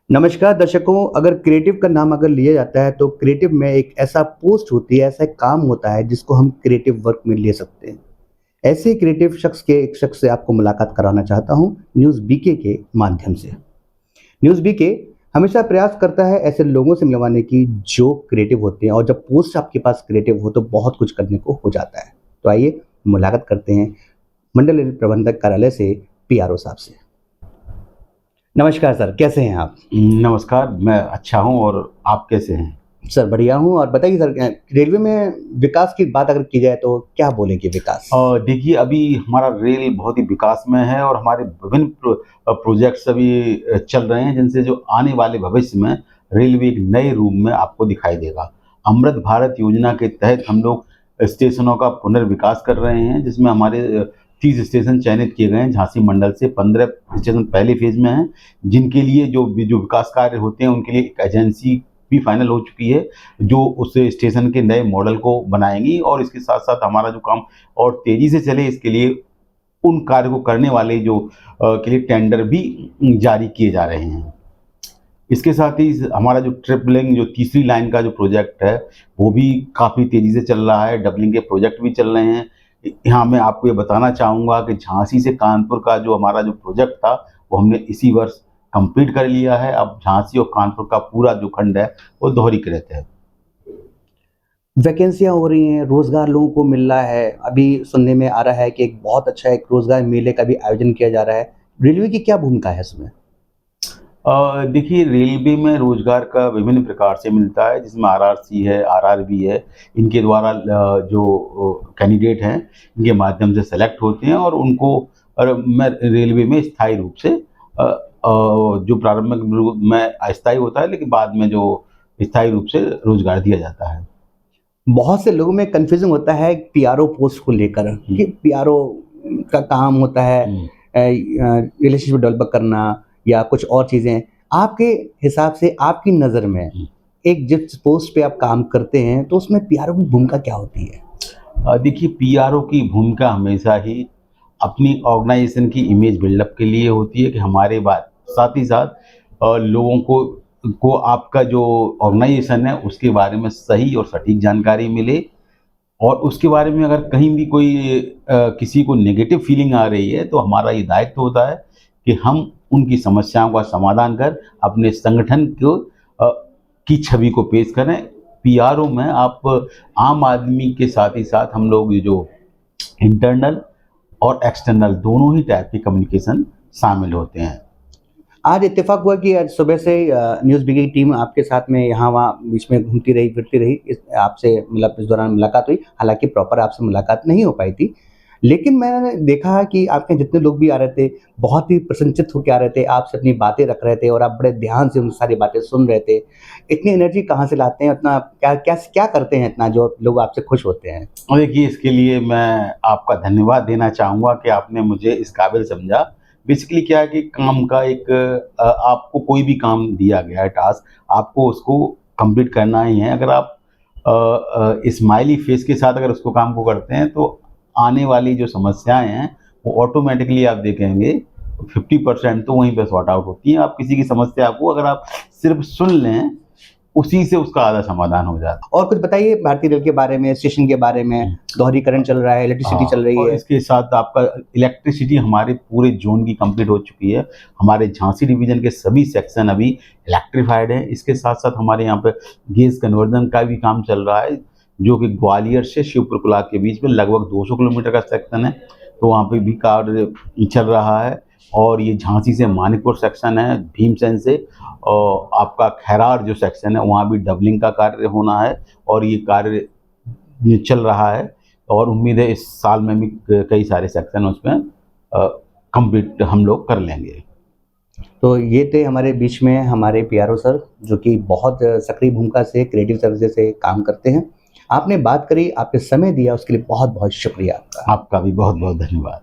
नमस्कार दर्शकों, अगर क्रिएटिव का नाम अगर लिया जाता है तो क्रिएटिव में एक ऐसा पोस्ट होती है, ऐसा एक काम होता है जिसको हम क्रिएटिव वर्क में ले सकते हैं। ऐसे ही क्रिएटिव शख्स के एक शख्स से आपको मुलाकात कराना चाहता हूँ न्यूज़ बीके के माध्यम से। न्यूज़ बीके हमेशा प्रयास करता है ऐसे लोगों से मिलवाने की जो क्रिएटिव होते हैं और जब पोस्ट आपके पास क्रिएटिव हो तो बहुत कुछ करने को हो जाता है। तो आइए मुलाकात करते हैं मंडल प्रबंधक कार्यालय से पीआरओ साहब से। नमस्कार सर, कैसे हैं आप? नमस्कार, मैं अच्छा हूँ और आप कैसे हैं? सर बढ़िया हूँ। और बताइए सर, रेलवे में विकास की बात अगर की जाए तो क्या बोलेंगे विकास? देखिए अभी हमारा रेल बहुत ही विकास में है और हमारे विभिन्न प्रोजेक्ट्स अभी चल रहे हैं जिनसे जो आने वाले भविष्य में रेलवे एक नए रूप में आपको दिखाई देगा। अमृत भारत योजना के तहत हम लोग स्टेशनों का पुनर्विकास कर रहे हैं जिसमें हमारे 30 स्टेशन चयनित किए गए हैं। झांसी मंडल से 15 स्टेशन पहले फेज में हैं, जिनके लिए जो जो विकास कार्य होते हैं उनके लिए एक एजेंसी भी फाइनल हो चुकी है जो उस स्टेशन के नए मॉडल को बनाएंगी और इसके साथ साथ हमारा जो काम और तेज़ी से चले इसके लिए उन कार्य को करने वाले जो के लिए टेंडर भी जारी किए जा रहे हैं। इसके साथ ही हमारा जो ट्रिपलिंग जो तीसरी लाइन का जो प्रोजेक्ट है वो भी काफ़ी तेज़ी से चल रहा है। डबलिंग के प्रोजेक्ट भी चल रहे हैं। यहाँ मैं आपको ये बताना चाहूँगा कि झांसी से कानपुर का जो हमारा जो प्रोजेक्ट था वो हमने इसी वर्ष कंप्लीट कर लिया है। अब झांसी और कानपुर का पूरा जो खंड है वो दोहरीकृत है। वैकेंसियाँ हो रही हैं, रोज़गार लोगों को मिल रहा है। अभी सुनने में आ रहा है कि एक बहुत अच्छा एक रोज़गार मेले का भी आयोजन किया जा रहा है। रेलवे की क्या भूमिका है इसमें? देखिए रेलवे में रोजगार का विभिन्न प्रकार से मिलता है जिसमें आरआरसी है, आरआरबी है। इनके द्वारा जो कैंडिडेट हैं इनके माध्यम से सेलेक्ट होते हैं और उनको मैं रेलवे में स्थायी रूप से जो प्रारंभिक रूप में अस्थायी होता है लेकिन बाद में जो स्थायी रूप से रोजगार दिया जाता है। बहुत से लोगों में कन्फ्यूज़न होता है पीआरओ पोस्ट को लेकर कि पीआरओ का काम होता है रिलेशनशिप डेवलप करना या कुछ और चीज़ें। आपके हिसाब से, आपकी नज़र में एक जिस पोस्ट पे आप काम करते हैं तो उसमें पीआरओ की भूमिका क्या होती है? देखिए पीआरओ की भूमिका हमेशा ही अपनी ऑर्गेनाइजेशन की इमेज बिल्डअप के लिए होती है कि हमारे बाद साथ ही साथ लोगों को आपका जो ऑर्गेनाइजेशन है उसके बारे में सही और सटीक जानकारी मिले और उसके बारे में अगर कहीं भी कोई किसी को नेगेटिव फीलिंग आ रही है तो हमारा ये दायित्व होता है कि हम उनकी समस्याओं का समाधान कर अपने संगठन को की छवि को पेश करें। पीआरओ में आप आम आदमी के साथ ही साथ हम लोग ये जो इंटरनल और एक्सटर्नल दोनों ही टाइप की कम्युनिकेशन शामिल होते हैं। आज इत्तेफ़ाक हुआ कि आज सुबह से न्यूज़ बीके की टीम आपके साथ में यहाँ-वहाँ बीच में घूमती रही, फिरती रही। इस आपसे मतलब इस दौरान मुलाकात हुई। हालाँकि प्रॉपर आपसे मुलाकात नहीं हो पाई थी। लेकिन मैंने देखा कि आपके जितने लोग भी आ रहे थे, बहुत ही प्रसन्नचित्त होके आ रहे थे, आपसे अपनी बातें रख रहे थे और आप बड़े ध्यान से उन सारी बातें सुन रहे थे। इतनी एनर्जी कहाँ से लाते हैं? इतना क्या करते हैं इतना जो लोग आपसे खुश होते हैं? और देखिए इसके लिए मैं आपका धन्यवाद देना चाहूँगा कि आपने मुझे इस काबिल समझा। बेसिकली क्या है कि काम का एक आपको कोई भी काम दिया गया है टास्क, आपको उसको कंप्लीट करना ही है। अगर आप स्माइली फेस के साथ अगर उसको काम को करते हैं तो आने वाली जो समस्याएँ हैं वो ऑटोमेटिकली आप देखेंगे 50% तो वहीं पे सॉर्ट आउट होती हैं। आप किसी की समस्या को अगर आप सिर्फ़ सुन लें, उसी से उसका आधा समाधान हो जाता है। और कुछ बताइए भारतीय रेल के बारे में, स्टेशन के बारे में, दोहरीकरण चल रहा है, इलेक्ट्रिसिटी चल रही और है। इसके साथ आपका इलेक्ट्रिसिटी हमारे पूरे ज़ोन की कंप्लीट हो चुकी है। हमारे झांसी डिवीज़न के सभी सेक्शन अभी इलेक्ट्रिफाइड हैं। इसके साथ-साथ हमारे यहाँ पे गैस कन्वर्जन का भी काम चल रहा है, जो कि ग्वालियर से शिवपुर के बीच में लगभग 200 किलोमीटर का सेक्शन है, तो वहाँ पे भी कार्य चल रहा है। और ये झांसी से मानिकपुर सेक्शन है, भीमसेन से और आपका खैरार जो सेक्शन है, वहाँ भी डबलिंग का कार्य होना है और ये कार्य ये चल रहा है और उम्मीद है इस साल में भी कई सारे सेक्शन उसमें कंप्लीट हम लोग कर लेंगे। तो ये थे हमारे बीच में हमारे पीआरओ सर, जो कि बहुत सक्रिय भूमिका से क्रिएटिव सर्विसेज से काम करते हैं। आपने बात करी, आपने समय दिया, उसके लिए बहुत-बहुत शुक्रिया आपका। आपका भी बहुत बहुत धन्यवाद।